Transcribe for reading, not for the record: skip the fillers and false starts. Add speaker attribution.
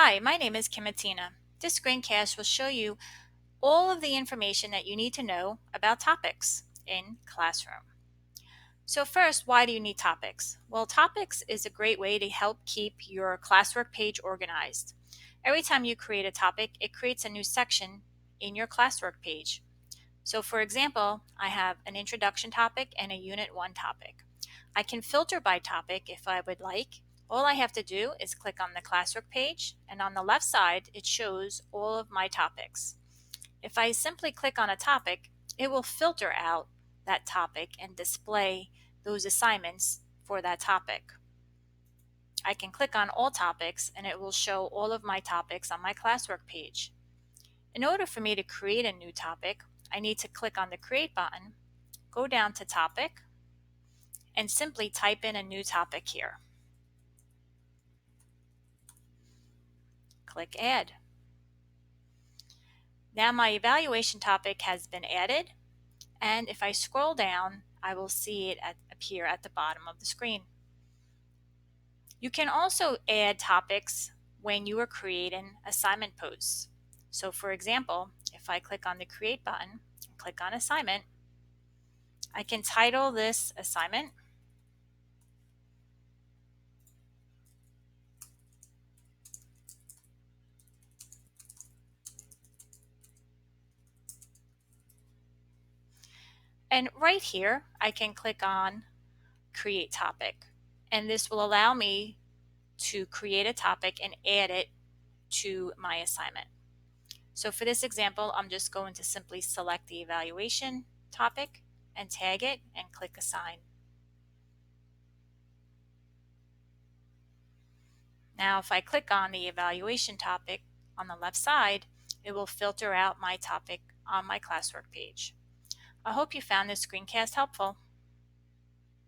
Speaker 1: Hi, my name is Kimatina. This screencast will show you all of the information that you need to know about topics in Classroom. So first, why do you need topics? Well, topics is a great way to help keep your classwork page organized. Every time you create a topic, it creates a new section in your classwork page. So for example, I have an introduction topic and a Unit 1 topic. I can filter by topic if I would like. All I have to do is click on the classwork page, and on the left side it shows all of my topics. If I simply click on a topic, it will filter out that topic and display those assignments for that topic. I can click on all topics and it will show all of my topics on my classwork page. In order for me to create a new topic, I need to click on the Create button, go down to Topic, and simply type in a new topic here. Click Add. Now my evaluation topic has been added, and if I scroll down, I will see it appear at the bottom of the screen. You can also add topics when you are creating assignment posts. So for example, if I click on the Create button and click on Assignment, I can title this assignment and right here I can click on Create Topic, and this will allow me to create a topic and add it to my assignment. So for this example, I'm just going to simply select the evaluation topic and tag it and click Assign. Now if I click on the evaluation topic on the left side, it will filter out my topic on my classwork page. I hope you found this screencast helpful.